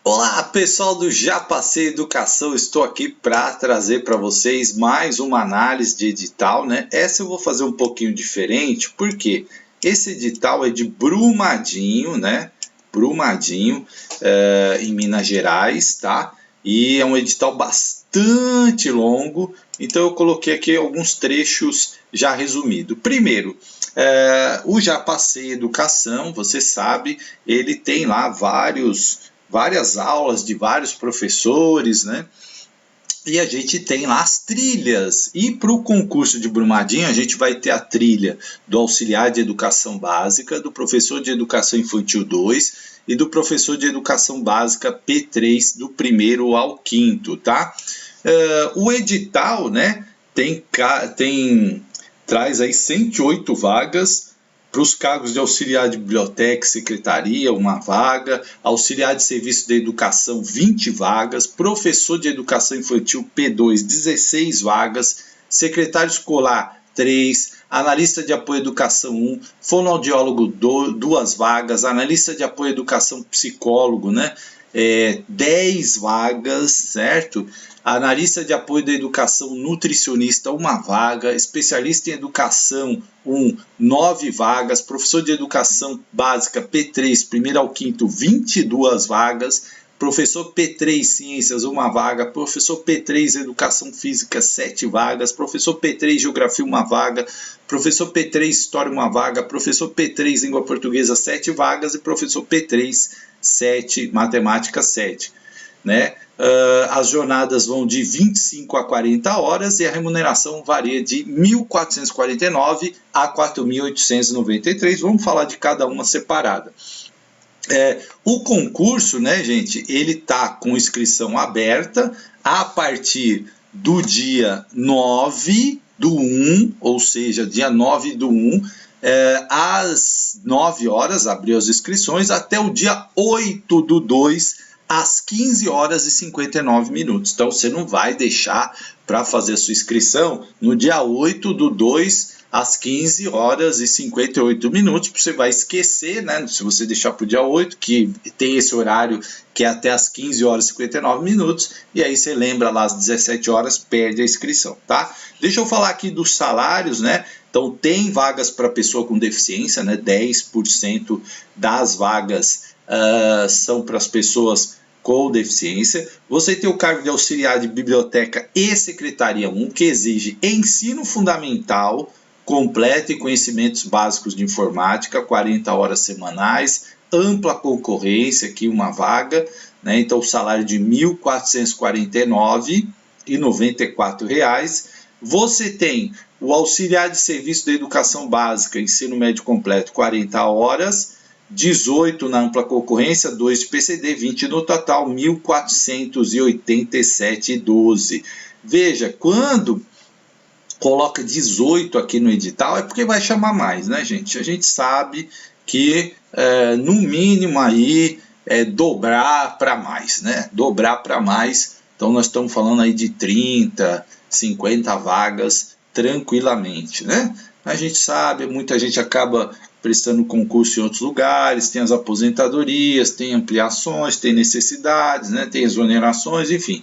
Olá pessoal do Já Passei Educação, estou aqui para trazer para vocês mais uma análise de edital, né? Essa eu vou fazer um pouquinho diferente, porque esse edital é de Brumadinho, né? Brumadinho, em Minas Gerais, tá? E é um edital bastante longo, então eu coloquei aqui alguns trechos já resumidos. Primeiro, o Já Passei Educação, você sabe, ele tem lá várias aulas de vários professores, né? E a gente tem lá as trilhas. E para o concurso de Brumadinho, a gente vai ter a trilha do auxiliar de educação básica, do professor de educação infantil 2 e do professor de educação básica P3, do 1º ao 5º, tá? O edital, né, traz aí 108 vagas para os cargos de auxiliar de biblioteca e secretaria, uma vaga, auxiliar de serviço de educação, 20 vagas, professor de educação infantil P2, 16 vagas, secretário escolar, 3, analista de apoio à educação, 1, fonoaudiólogo, 2 vagas, analista de apoio à educação, psicólogo, né? 10 vagas, certo? Analista de apoio da educação, nutricionista, 1 vaga, especialista em educação, 9 vagas, professor de educação básica P3, 1º ao 5º, 22 vagas, professor P3 Ciências, 1 vaga, professor P3 Educação Física, 7 vagas, professor P3 Geografia, 1 vaga, professor P3 História, 1 vaga, professor P3 Língua Portuguesa, 7 vagas e professor P3 7, Matemática 7, né? As jornadas vão de 25 a 40 horas e a remuneração varia de R$ 1.449 a R$ 4.893. Vamos falar de cada uma separada. O concurso, né, gente, ele está com inscrição aberta a partir do dia 9 do 1, ou seja, dia 9 do 1, às 9 horas, abriu as inscrições, até o dia 8 do 2, às 15 horas e 59 minutos. Então, você não vai deixar para fazer a sua inscrição no dia 8 do 2, às 15 horas e 58 minutos, você vai esquecer, né? Se você deixar para o dia 8, que tem esse horário que é até às 15 horas e 59 minutos, e aí você lembra lá às 17 horas, perde a inscrição, tá? Deixa eu falar aqui dos salários, né? Então, tem vagas para pessoa com deficiência, né? 10% das vagas são para as pessoas com deficiência. Você tem o cargo de auxiliar de biblioteca e secretaria 1, que exige ensino fundamental completo e conhecimentos básicos de informática, 40 horas semanais, ampla concorrência, aqui 1 vaga, né? Então o salário de R$ 1.449,94. Você tem o auxiliar de serviço da educação básica, ensino médio completo, 40 horas, 18 na ampla concorrência, 2 de PCD, 20 no total, R$ 1.487,12. Veja, quando coloca 18 aqui no edital, é porque vai chamar mais, né, gente? A gente sabe que, no mínimo, aí, dobrar para mais, né? Dobrar para mais. Então, nós estamos falando aí de 30, 50 vagas tranquilamente, né? A gente sabe, muita gente acaba prestando concurso em outros lugares, tem as aposentadorias, tem ampliações, tem necessidades, né? Tem exonerações, enfim.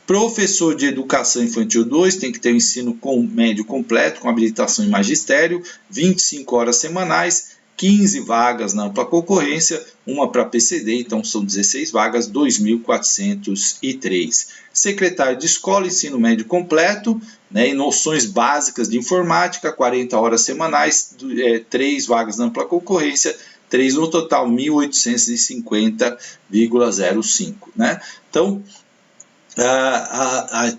Professor de Educação Infantil 2 tem que ter o ensino médio completo, com habilitação em magistério, 25 horas semanais, 15 vagas na ampla concorrência, 1 para PCD, então são 16 vagas, 2.403. Secretário de Escola, ensino médio completo, né, e noções básicas de informática, 40 horas semanais, 3 vagas na ampla concorrência, 3 no total, 1.850,05, né? Então,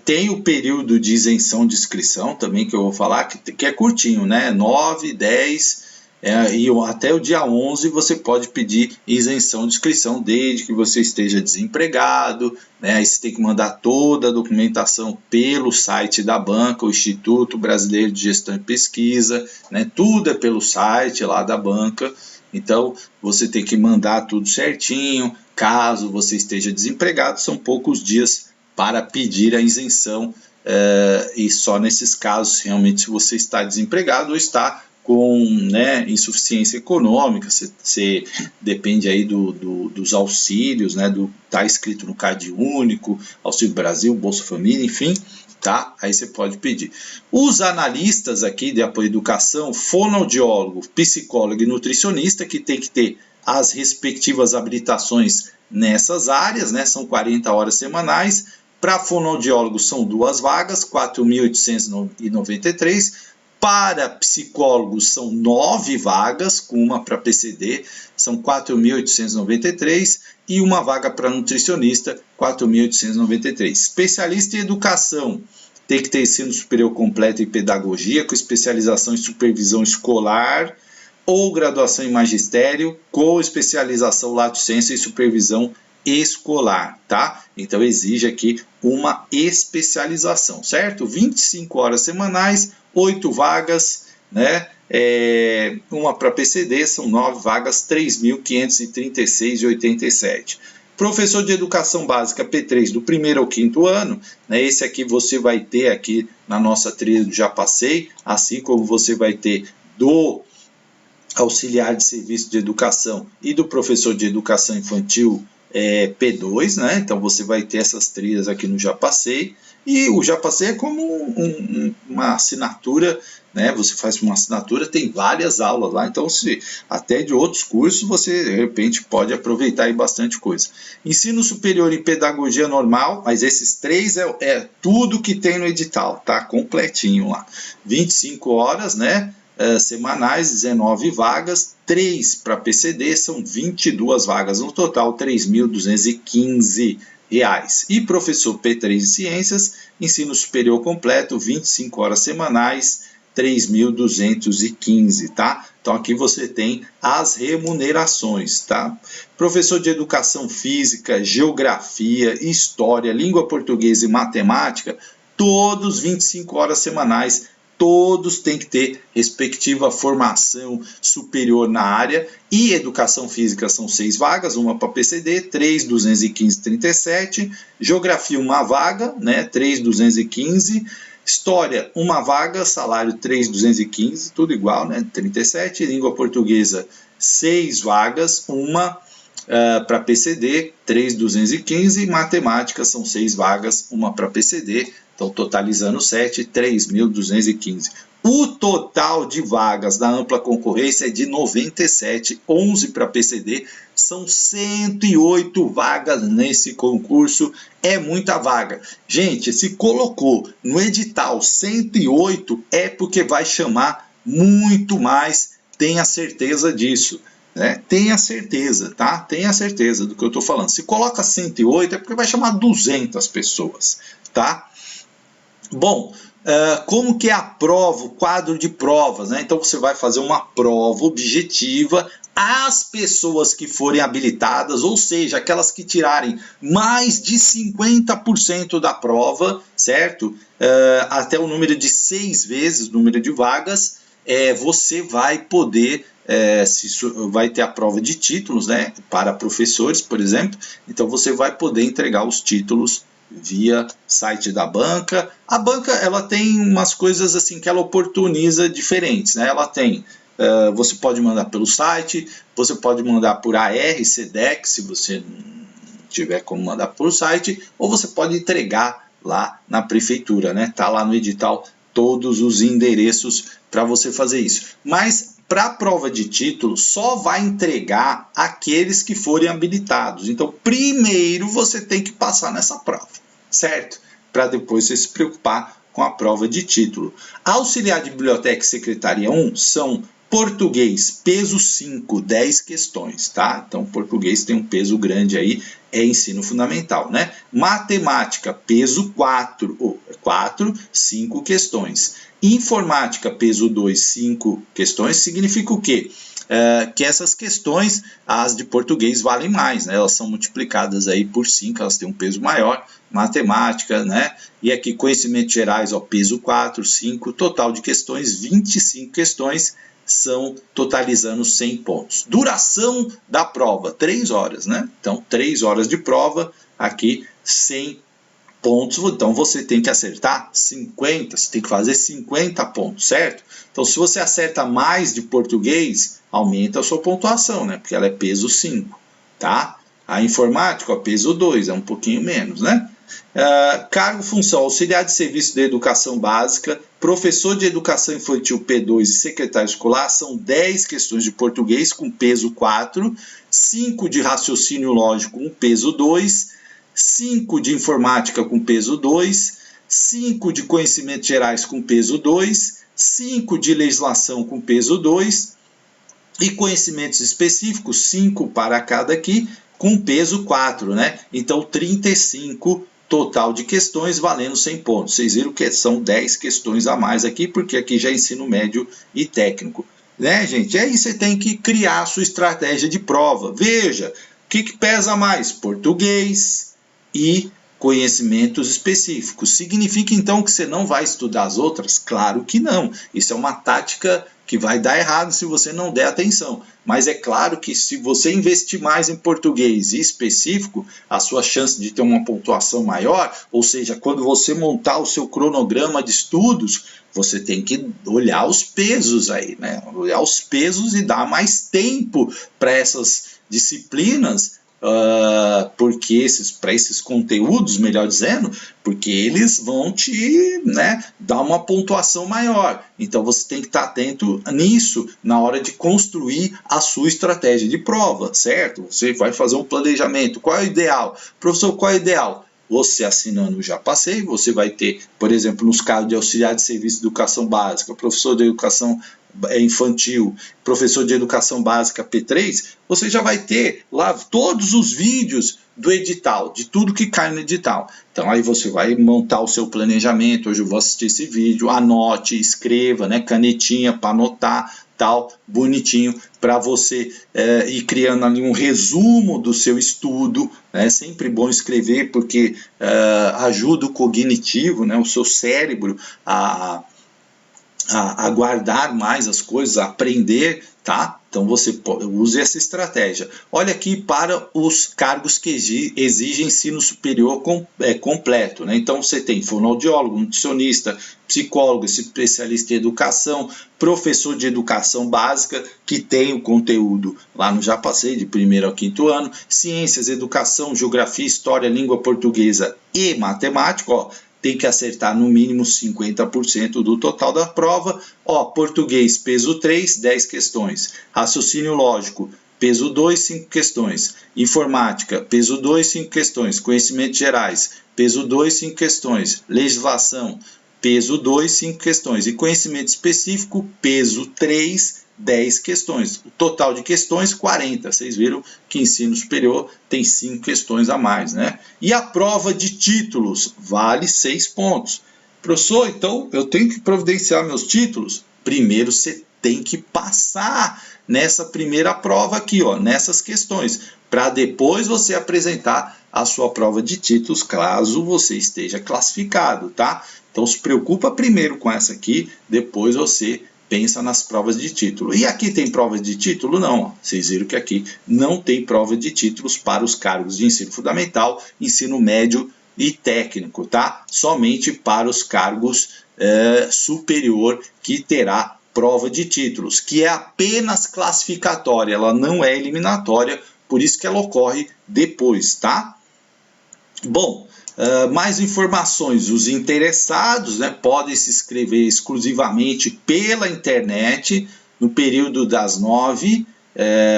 tem o período de isenção de inscrição também, que eu vou falar, que é curtinho, né? 9, 10 e até o dia 11 você pode pedir isenção de inscrição, desde que você esteja desempregado, né? Aí você tem que mandar toda a documentação pelo site da banca, o Instituto Brasileiro de Gestão e Pesquisa, né? Tudo é pelo site lá da banca, então você tem que mandar tudo certinho. Caso você esteja desempregado, são poucos dias para pedir a isenção, e só nesses casos, realmente, se você está desempregado ou está com, né, insuficiência econômica, você depende aí dos auxílios, né, tá escrito no Cade Único, Auxílio Brasil, Bolsa Família, enfim, tá? Aí você pode pedir. Os analistas aqui de apoio à educação, fonoaudiólogo, psicólogo e nutricionista, que tem que ter as respectivas habilitações nessas áreas, né? São 40 horas semanais. Para fonoaudiólogo são 2 vagas, 4.893. Para psicólogos são 9 vagas, com uma para PCD, são 4.893, e uma vaga para nutricionista, 4.893. Especialista em educação, tem que ter ensino superior completo em pedagogia, com especialização em supervisão escolar, ou graduação em magistério, com especialização lato sensu em supervisão escolar, tá? Então exige aqui uma especialização, certo? 25 horas semanais, 8 vagas, né? Uma para PCD, são 9 vagas, 3.536,87. Professor de Educação Básica P3 do 1º ao 5º ano, né? Esse aqui você vai ter aqui na nossa trilha do Já Passei, assim como você vai ter do auxiliar de serviço de educação e do professor de educação infantil P2, né? Então você vai ter essas trilhas aqui no Já Passei, e o Já Passei é como uma assinatura, né? Você faz uma assinatura, tem várias aulas lá, então até de outros cursos você de repente pode aproveitar aí bastante coisa. Ensino superior em pedagogia normal, mas esses 3 é tudo que tem no edital, tá? Completinho lá. 25 horas, né? Semanais, 19 vagas, 3 para PCD, são 22 vagas, no total R$ 3.215. E professor P3 de Ciências, ensino superior completo, 25 horas semanais, 3.215, tá? Então aqui você tem as remunerações, tá? Professor de Educação Física, Geografia, História, Língua Portuguesa e Matemática, todos 25 horas semanais, todos têm que ter respectiva formação superior na área, e Educação Física são 6 vagas, uma para PCD, 3.215,37, Geografia uma vaga, né, 3.215, História uma vaga, salário 3.215, tudo igual, né, 37, Língua Portuguesa 6 vagas, uma para PCD, 3.215, Matemática são 6 vagas, uma para PCD, então totalizando 7, 3.215. O total de vagas da ampla concorrência é de 97, 11 para PCD, são 108 vagas nesse concurso, é muita vaga. Gente, se colocou no edital 108 é porque vai chamar muito mais, tenha certeza disso. Né? Tenha certeza, tá? Tenha certeza do que eu estou falando. Se coloca 108 é porque vai chamar 200 pessoas, tá? Bom, como que é a prova, o quadro de provas, né? Então você vai fazer uma prova objetiva. As pessoas que forem habilitadas, ou seja, aquelas que tirarem mais de 50% da prova, certo? Até o número de 6 vezes o número de vagas, você vai poder... vai ter a prova de títulos, né, para professores, por exemplo, então você vai poder entregar os títulos via site da banca. A banca, ela tem umas coisas assim que ela oportuniza diferentes, né? Ela tem, você pode mandar pelo site, você pode mandar por AR, SEDEX, se você não tiver como mandar por site, ou você pode entregar lá na prefeitura, né? Tá lá no edital todos os endereços para você fazer isso. Mas para a prova de título, só vai entregar aqueles que forem habilitados. Então, primeiro você tem que passar nessa prova, certo? Para depois você se preocupar com a prova de título. Auxiliar de Biblioteca e Secretaria 1 são português, peso 5, 10 questões, tá? Então, português tem um peso grande aí, é ensino fundamental, né? Matemática, peso 4, 5 questões. Informática, peso 2, 5 questões, significa o quê? Que essas questões, as de português, valem mais, né? Elas são multiplicadas aí por 5, elas têm um peso maior. Matemática, né? E aqui conhecimentos gerais, ó, peso 4, 5, total de questões, 25 questões, são totalizando 100 pontos. Duração da prova, 3 horas, né? Então, 3 horas de prova, aqui 100 pontos, então você tem que acertar 50, você tem que fazer 50 pontos, certo? Então, se você acerta mais de português, aumenta a sua pontuação, né? Porque ela é peso 5, tá? A informática, ó, peso 2, é um pouquinho menos, né? Cargo, função, auxiliar de serviço de educação básica, professor de educação infantil P2 e secretário escolar, são 10 questões de português com peso 4, 5 de raciocínio lógico com peso 2, 5 de informática com peso 2, 5 de conhecimentos gerais com peso 2, 5 de legislação com peso 2 e conhecimentos específicos, 5 para cada aqui, com peso 4, né? Então, 35 total de questões valendo 100 pontos. Vocês viram que são 10 questões a mais aqui, porque aqui já é ensino médio e técnico. Né, gente? Aí você tem que criar a sua estratégia de prova. Veja, o que pesa mais? Português e conhecimentos específicos. Significa então que você não vai estudar as outras? Claro que não. Isso é uma tática que vai dar errado se você não der atenção. Mas é claro que se você investir mais em português e específico, a sua chance de ter uma pontuação maior, ou seja, quando você montar o seu cronograma de estudos, você tem que olhar os pesos aí, né? Olhar os pesos e dar mais tempo para essas disciplinas, porque para esses conteúdos, melhor dizendo, porque eles vão te, né, dar uma pontuação maior. Então você tem que estar atento nisso na hora de construir a sua estratégia de prova, certo? Você vai fazer um planejamento. Qual é o ideal? Professor, qual é o ideal? Você assinando o Já Passei, você vai ter, por exemplo, nos casos de auxiliar de serviço de educação básica, professor de educação infantil, professor de educação básica P3, você já vai ter lá todos os vídeos do edital, de tudo que cai no edital. Então aí você vai montar o seu planejamento. Hoje eu vou assistir esse vídeo, anote, escreva, né, canetinha para anotar, tal, bonitinho, para você ir criando ali um resumo do seu estudo. É sempre bom escrever, porque ajuda o cognitivo, né, o seu cérebro a guardar mais as coisas, a aprender, tá? Então você use essa estratégia. Olha aqui para os cargos que exigem ensino superior completo, né? Então você tem fonoaudiólogo, nutricionista, psicólogo, especialista em educação, professor de educação básica, que tem o conteúdo lá no Já Passei, de 1º ao 5º ano, ciências, educação, geografia, história, língua portuguesa e matemática, ó, tem que acertar no mínimo 50% do total da prova. Ó, português, peso 3, 10 questões. Raciocínio lógico, peso 2, 5 questões. Informática, peso 2, 5 questões. Conhecimentos gerais, peso 2, 5 questões. Legislação, peso 2, 5 questões. E conhecimento específico, peso 3, 10 questões. O total de questões, 40. Vocês viram que ensino superior tem 5 questões a mais, né? E a prova de títulos vale 6 pontos. Professor, então eu tenho que providenciar meus títulos? Primeiro você tem que passar nessa primeira prova aqui, ó, nessas questões, para depois você apresentar a sua prova de títulos, caso você esteja classificado, tá? Então se preocupa primeiro com essa aqui, depois você pensa nas provas de título. E aqui tem provas de título? Não. Vocês viram que aqui não tem prova de títulos para os cargos de ensino fundamental, ensino médio e técnico, tá? Somente para os cargos superior que terá prova de títulos, que é apenas classificatória, ela não é eliminatória, por isso que ela ocorre depois, tá? Bom, mais informações, os interessados, né, podem se inscrever exclusivamente pela internet no período das 9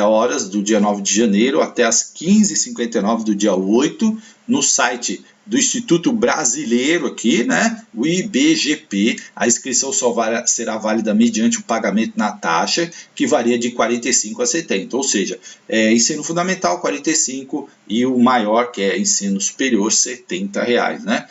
horas do dia 9 de janeiro até as 15h59 do dia 8, no site do Instituto Brasileiro aqui, né, o IBGP. A inscrição só será válida mediante o pagamento na taxa, que varia de 45 a 70, ou seja, ensino fundamental 45 e o maior, que é ensino superior, R$70, né?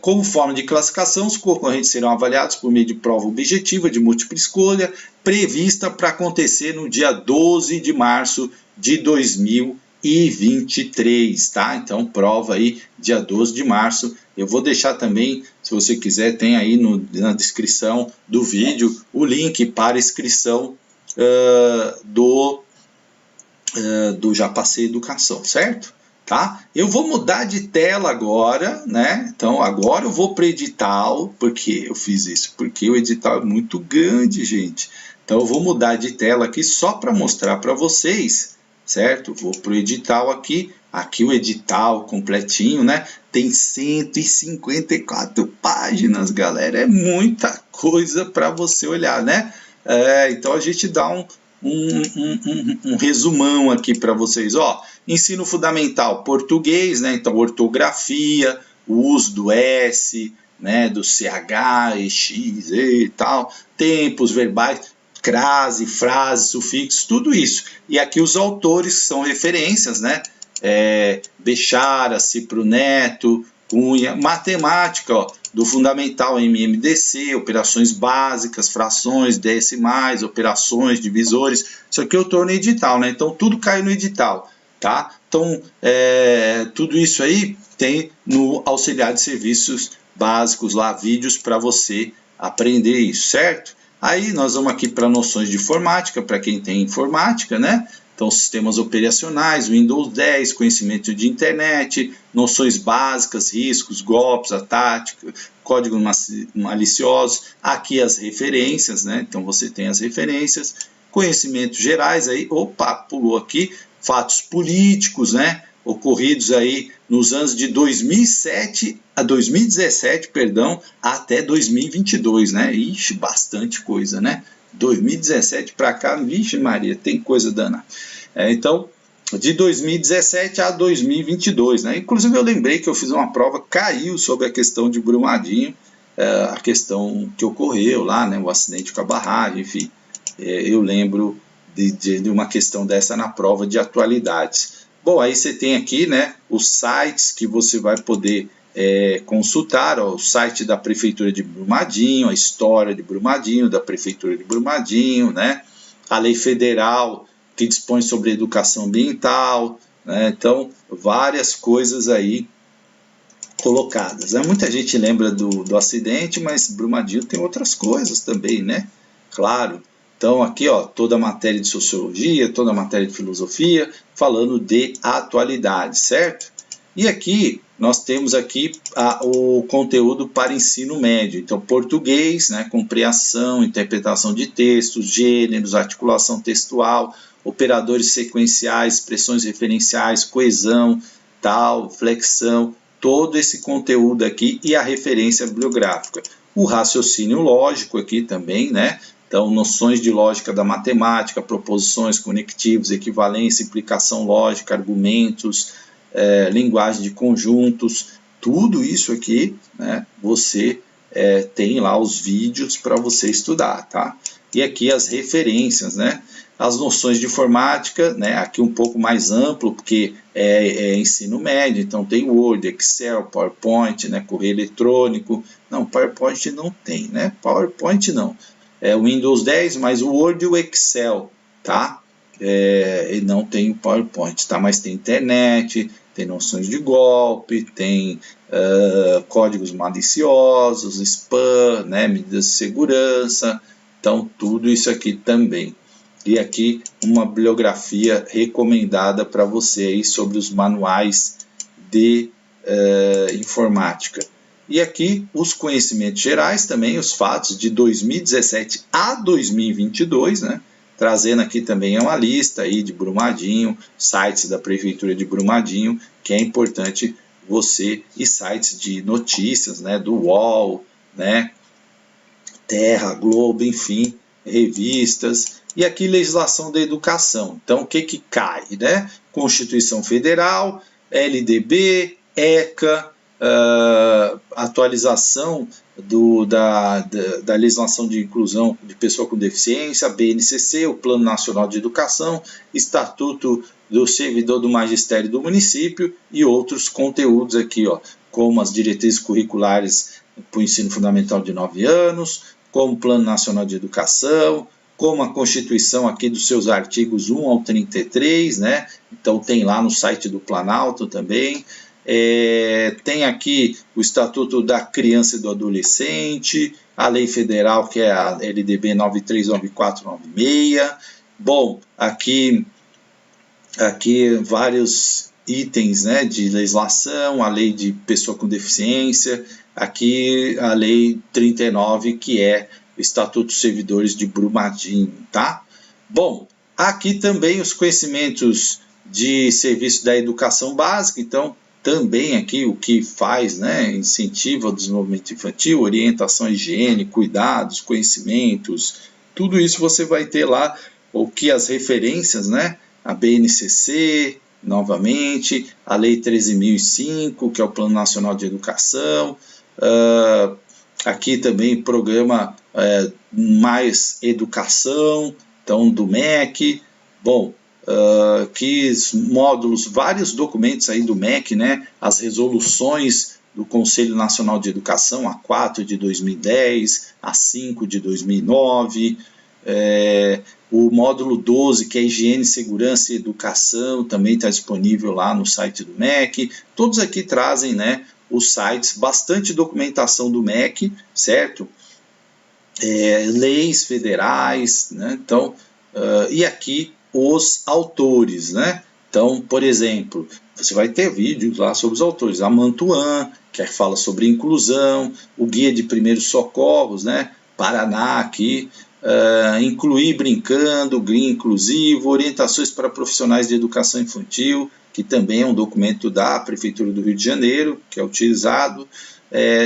Como forma de classificação, os concorrentes serão avaliados por meio de prova objetiva de múltipla escolha, prevista para acontecer no dia 12 de março de 2023, tá? Então, prova aí dia 12 de março. Eu vou deixar também, se você quiser, tem aí na descrição do vídeo o link para inscrição do Já Passei Educação, certo? tá? Eu vou mudar de tela agora, né? Então agora eu vou para o edital. Por que eu fiz isso? Porque o edital é muito grande, gente. Então eu vou mudar de tela aqui só para mostrar para vocês, certo? Vou para o edital aqui. Aqui o edital completinho, né? Tem 154 páginas, galera. É muita coisa para você olhar, né? Então a gente dá um resumão aqui para vocês. Ó, ensino fundamental, português, né? Então ortografia, o uso do S, né? Do CH, EX, e tal, tempos verbais, crase, frase, sufixos, tudo isso. E aqui os autores são referências, né? Bechara, Cipro Neto, Cunha, matemática, ó, do fundamental MMDC, operações básicas, frações, decimais, operações, divisores. Isso aqui eu estou no edital, né? Então tudo cai no edital, tá? Então tudo isso aí tem no auxiliar de serviços básicos lá, vídeos para você aprender isso, certo? Aí nós vamos aqui para noções de informática, para quem tem informática, né? Então, sistemas operacionais, Windows 10, conhecimento de internet, noções básicas, riscos, golpes, a tática, códigos maliciosos. Aqui as referências, né? Então, você tem as referências. Conhecimentos gerais, aí, opa, pulou aqui. Fatos políticos, né? Ocorridos aí nos anos de 2017, perdão, até 2022, né? Ixi, bastante coisa, né? 2017 para cá, vixe Maria, tem coisa dana. Então, de 2017 a 2022, né? Inclusive eu lembrei que eu fiz uma prova, caiu sobre a questão de Brumadinho, a questão que ocorreu lá, né? O acidente com a barragem, enfim. Eu lembro de uma questão dessa na prova de atualidades. Bom, aí você tem aqui, né, os sites que você vai poder consultar, ó, o site da Prefeitura de Brumadinho, a história de Brumadinho, da Prefeitura de Brumadinho, né, a lei federal que dispõe sobre educação ambiental, né, então várias coisas aí colocadas. Né? Muita gente lembra do acidente, mas Brumadinho tem outras coisas também, né? Claro. Então aqui, ó, toda a matéria de sociologia, toda a matéria de filosofia, falando de atualidade, certo? E aqui nós temos aqui o conteúdo para ensino médio. Então português, né, compreensão, interpretação de textos, gêneros, articulação textual, operadores sequenciais, expressões referenciais, coesão, tal, flexão, todo esse conteúdo aqui e a referência bibliográfica. O raciocínio lógico aqui também, né? Então, noções de lógica da matemática, proposições, conectivos, equivalência, implicação lógica, argumentos, linguagem de conjuntos, tudo isso aqui, né, você tem lá os vídeos para você estudar, tá? E aqui as referências, né? As noções de informática, né, aqui um pouco mais amplo, porque é ensino médio, então tem Word, Excel, PowerPoint, né, correio eletrônico. Não, PowerPoint não tem, né? PowerPoint não. O Windows 10, mas o Word e o Excel, tá? E não tem o PowerPoint, tá? Mas tem internet, tem noções de golpe, tem códigos maliciosos, spam, né, medidas de segurança, então tudo isso aqui também. E aqui uma bibliografia recomendada para você aí sobre os manuais de informática. E aqui os conhecimentos gerais também, os fatos de 2017 a 2022, né? Trazendo aqui também uma lista aí de Brumadinho, sites da Prefeitura de Brumadinho, que é importante você, e sites de notícias, né? Do UOL, né? Terra, Globo, enfim, revistas. E aqui legislação da educação. Então o que cai, né? Constituição Federal, LDB, ECA, atualização da legislação de inclusão de pessoa com deficiência, BNCC, o Plano Nacional de Educação, Estatuto do Servidor do Magistério do Município e outros conteúdos aqui, ó, como as diretrizes curriculares para o ensino fundamental de 9 anos, como o Plano Nacional de Educação, como a Constituição aqui dos seus artigos 1 ao 33, né? Então tem lá no site do Planalto também. Tem aqui o Estatuto da Criança e do Adolescente, a Lei Federal, que é a LDB 939496. Bom, aqui vários itens, né, de legislação, a lei de pessoa com deficiência, aqui a lei 39, que é o Estatuto dos Servidores de Brumadinho, tá? Bom, aqui também os conhecimentos de serviço da educação básica, então também aqui o que faz, né, incentiva o desenvolvimento infantil, orientação à higiene, cuidados, conhecimentos, tudo isso você vai ter lá, o que as referências, né, a BNCC, novamente, a Lei 13.005, que é o Plano Nacional de Educação, aqui também programa Mais Educação, então do MEC, bom, que módulos, vários documentos aí do MEC, né, as resoluções do Conselho Nacional de Educação, a 4 de 2010, a 5 de 2009, o módulo 12, que é Higiene, Segurança e Educação, também está disponível lá no site do MEC. Todos aqui trazem, né, os sites, bastante documentação do MEC, certo? Leis federais, né? Então, e aqui os autores, né? Então, por exemplo, você vai ter vídeos lá sobre os autores, a Mantuan, que fala sobre inclusão, o Guia de Primeiros Socorros, né? Paraná aqui, Incluir Brincando, Green Inclusivo, Orientações para Profissionais de Educação Infantil, que também é um documento da Prefeitura do Rio de Janeiro, que é utilizado,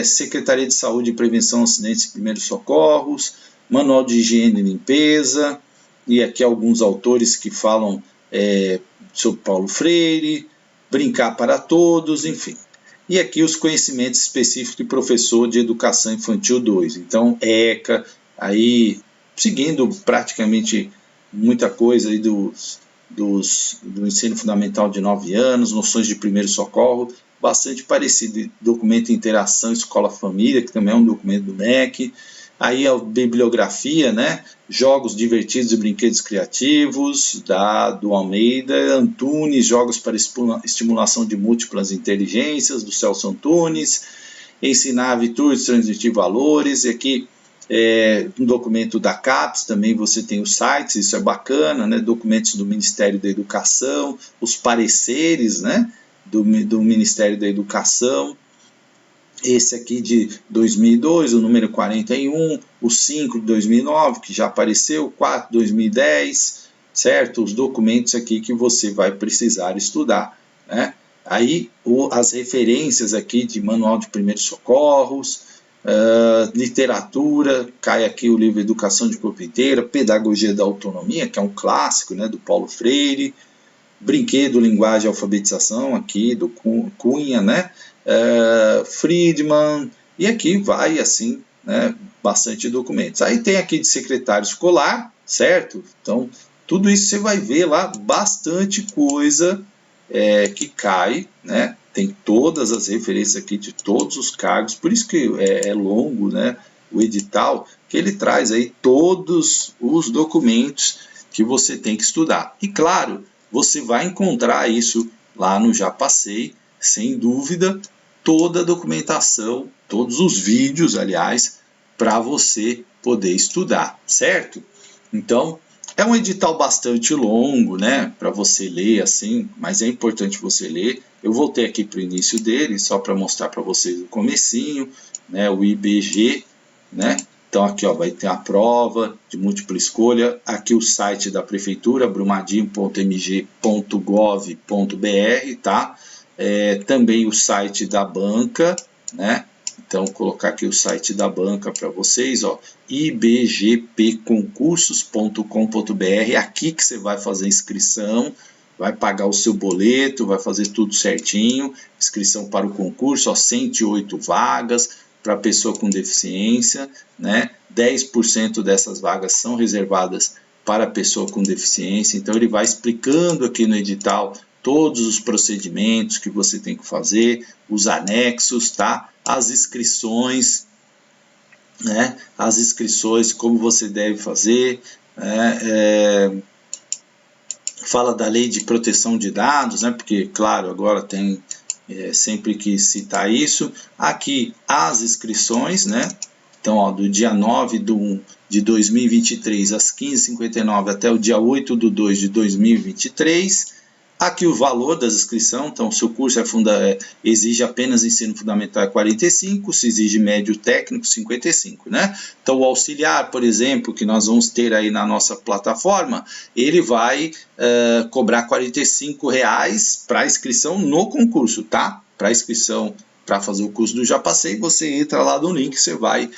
Secretaria de Saúde e Prevenção de Acidentes e Primeiros Socorros, Manual de Higiene e Limpeza, e aqui alguns autores que falam sobre Paulo Freire, Brincar para Todos, enfim. E aqui os conhecimentos específicos de professor de Educação Infantil 2. Então, ECA, aí seguindo praticamente muita coisa aí do ensino fundamental de 9 anos, noções de primeiro socorro, bastante parecido. Documento Interação Escola-Família, que também é um documento do MEC. Aí a bibliografia, né? Jogos Divertidos e Brinquedos Criativos, do Almeida Antunes, Jogos para Estimulação de Múltiplas Inteligências, do Celso Antunes, Ensinar Virtudes, Transmitir Valores, e aqui um documento da CAPES, também você tem os sites, isso é bacana, né? Documentos do Ministério da Educação, os pareceres, né? do Ministério da Educação, esse aqui de 2002, o número 41, o 5 de 2009, que já apareceu, o 4 de 2010, certo? Os documentos aqui que você vai precisar estudar, né? Aí as referências aqui de Manual de Primeiros Socorros, literatura, cai aqui o livro Educação de Corpo Inteiro, Pedagogia da Autonomia, que é um clássico, né, do Paulo Freire, Brinquedo, Linguagem e Alfabetização, aqui do Cunha, né? Friedman, e aqui vai assim, né, bastante documentos. Aí tem aqui de secretário escolar, certo? Então, tudo isso você vai ver lá, bastante coisa que cai, né? Tem todas as referências aqui de todos os cargos, por isso que é longo, né, o edital, que ele traz aí todos os documentos que você tem que estudar. E claro, você vai encontrar isso lá no Já Passei, sem dúvida, toda a documentação, todos os vídeos, aliás, para você poder estudar, certo? Então, é um edital bastante longo, né, para você ler assim, mas é importante você ler. Eu voltei aqui para o início dele, só para mostrar para vocês o comecinho, né, o IBG, né? Então aqui ó, vai ter a prova de múltipla escolha, aqui o site da prefeitura, brumadinho.mg.gov.br, tá? Também o site da banca, né? Então vou colocar aqui o site da banca para vocês, ó, ibgpconcursos.com.br, aqui que você vai fazer inscrição, vai pagar o seu boleto, vai fazer tudo certinho, inscrição para o concurso, ó, 108 vagas, para pessoa com deficiência, né? 10% dessas vagas são reservadas para pessoa com deficiência, então ele vai explicando aqui no edital todos os procedimentos que você tem que fazer, os anexos, tá? As inscrições, né? As inscrições, como você deve fazer, fala da lei de proteção de dados, né? Porque, claro, agora tem sempre que citar isso. Aqui as inscrições, né? Então, ó, do dia 9/1 de 2023 às 15h59 até o dia 8/2 de 2023. Aqui o valor das inscrições, então se o curso exige apenas ensino fundamental é 45, se exige médio técnico 55, né? Então o auxiliar, por exemplo, que nós vamos ter aí na nossa plataforma, ele vai cobrar R$ 45 para inscrição no concurso, tá? Para inscrição para fazer o curso do Já Passei, você entra lá no link, você vai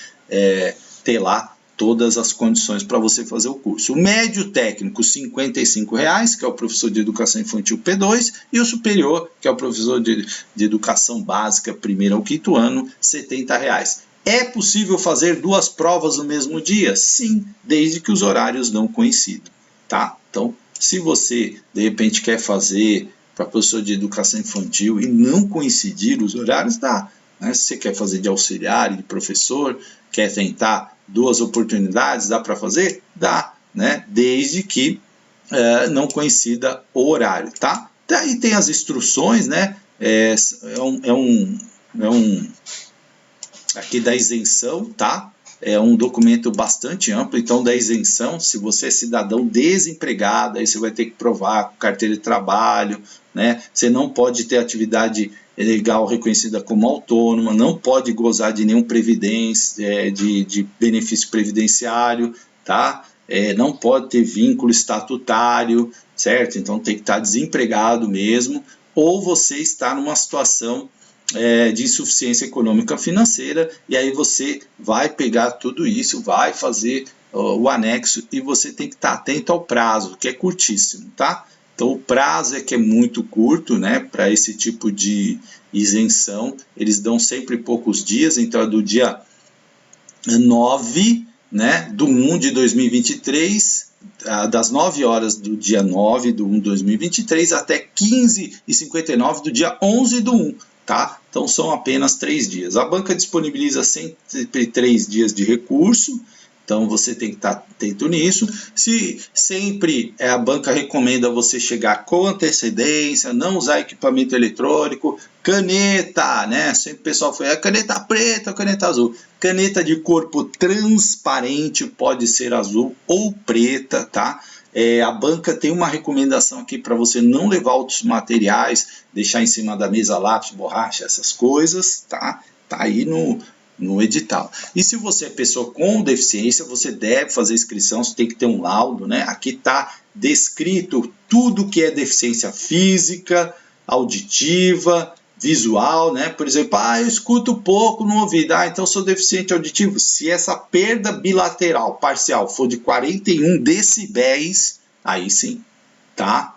ter lá todas as condições para você fazer o curso. O médio técnico, R$ 55, que é o professor de educação infantil P2, e o superior, que é o professor de educação básica, 1º ao 5º ano, R$ 70. É possível fazer 2 provas no mesmo dia? Sim, desde que os horários não coincidam, tá? Então, se você, de repente, quer fazer para professor de educação infantil e não coincidir os horários, dá. Né? Se você quer fazer de auxiliar e de professor, quer tentar 2 oportunidades, dá para fazer? Dá, né? Desde que não coincida o horário, tá? Daí tem as instruções, né? Aqui da isenção, tá? É um documento bastante amplo, então da isenção, se você é cidadão desempregado, aí você vai ter que provar com carteira de trabalho, né? Você não pode ter atividade legal reconhecida como autônoma, não pode gozar de nenhum de benefício previdenciário, tá? Não pode ter vínculo estatutário, certo? Então tem que estar desempregado mesmo, ou você está numa situação de insuficiência econômica financeira, e aí você vai pegar tudo isso, vai fazer o anexo, e você tem que estar atento ao prazo, que é curtíssimo, tá? Então o prazo que é muito curto, né, para esse tipo de isenção, eles dão sempre poucos dias, então é do dia 9, né, do 1 de 2023, das 9 horas do dia 9 do 1 de 2023 até 15h59 do dia 11 do 1. Tá? Então são apenas 3 dias. A banca disponibiliza sempre 3 dias de recurso, então você tem que estar atento nisso. Se sempre a banca recomenda você chegar com antecedência, não usar equipamento eletrônico, caneta, né? Sempre o pessoal foi caneta preta, caneta azul. Caneta de corpo transparente, pode ser azul ou preta, tá? A banca tem uma recomendação aqui para você não levar outros materiais, deixar em cima da mesa lápis, borracha, essas coisas, tá? Tá aí no edital. E se você é pessoa com deficiência, você deve fazer inscrição, você tem que ter um laudo, né? Aqui está descrito tudo que é deficiência física, auditiva, visual, né? Por exemplo, eu escuto pouco no ouvido, então sou deficiente auditivo. Se essa perda bilateral parcial for de 41 decibéis, aí sim, tá?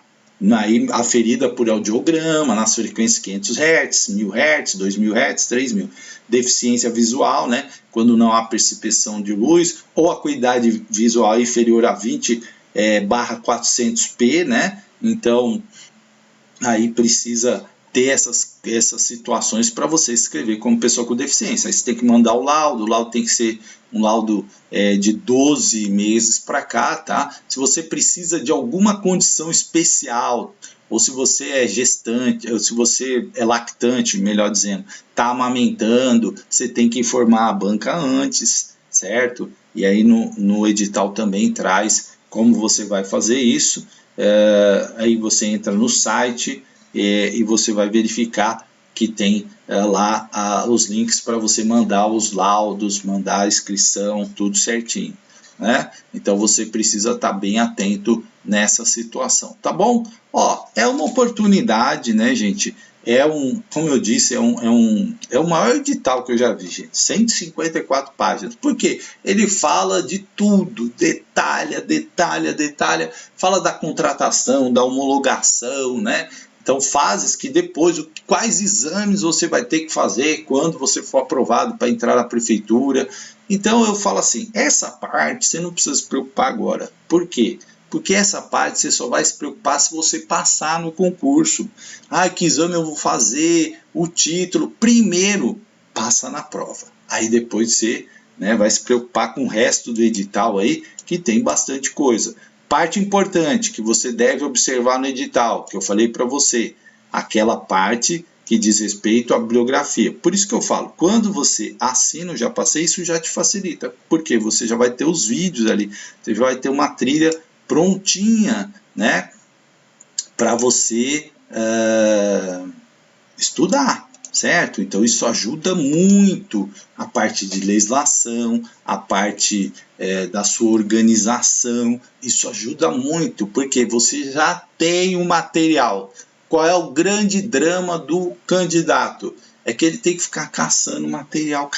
Aí aferida por audiograma, nas frequências 500 Hz, 1000 Hz, 2000 Hz, 3000. Deficiência visual, né? Quando não há percepção de luz, ou acuidade visual inferior a 20/400p, né? Então, aí precisa ter essas situações para você se inscrever como pessoa com deficiência. Aí você tem que mandar o laudo tem que ser um laudo de 12 meses para cá, tá? Se você precisa de alguma condição especial, ou se você é gestante, ou se você é lactante, melhor dizendo, está amamentando, você tem que informar a banca antes, certo? E aí no edital também traz como você vai fazer isso. Aí você entra no site e você vai verificar que tem lá os links para você mandar os laudos, mandar a inscrição, tudo certinho, né? Então você precisa estar bem atento nessa situação, tá bom? É uma oportunidade, né, gente? Como eu disse, é o maior edital que eu já vi, gente. 154 páginas. Por quê? Ele fala de tudo, detalha, fala da contratação, da homologação, né? Então, fases que depois, quais exames você vai ter que fazer quando você for aprovado para entrar na prefeitura. Então, eu falo assim, essa parte você não precisa se preocupar agora. Por quê? Porque essa parte você só vai se preocupar se você passar no concurso. Que exame eu vou fazer? O título. Primeiro, passa na prova. Aí depois você vai se preocupar com o resto do edital aí, que tem bastante coisa. Parte importante que você deve observar no edital, que eu falei para você, aquela parte que diz respeito à bibliografia. Por isso que eu falo, quando você assina o Já Passei, isso já te facilita, porque você já vai ter os vídeos ali, você já vai ter uma trilha prontinha, né, para você estudar, certo? Então isso ajuda muito a parte de legislação, a parte da sua organização, isso ajuda muito, porque você já tem o material. Qual é o grande drama do candidato? É que ele tem que ficar caçando material,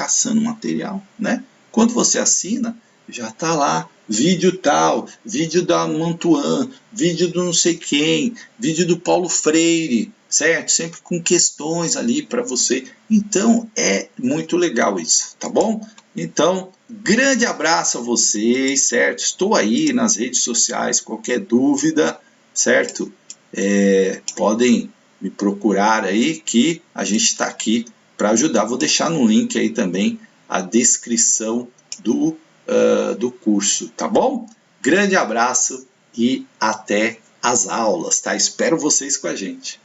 né? Quando você assina, já está lá, vídeo tal, vídeo da Mantuan, vídeo do não sei quem, vídeo do Paulo Freire, certo? Sempre com questões ali para você. Então é muito legal isso, tá bom? Então, grande abraço a vocês, certo? Estou aí nas redes sociais, qualquer dúvida, certo? Podem me procurar aí que a gente está aqui para ajudar. Vou deixar no link aí também a descrição do curso, tá bom? Grande abraço e até as aulas, tá? Espero vocês com a gente.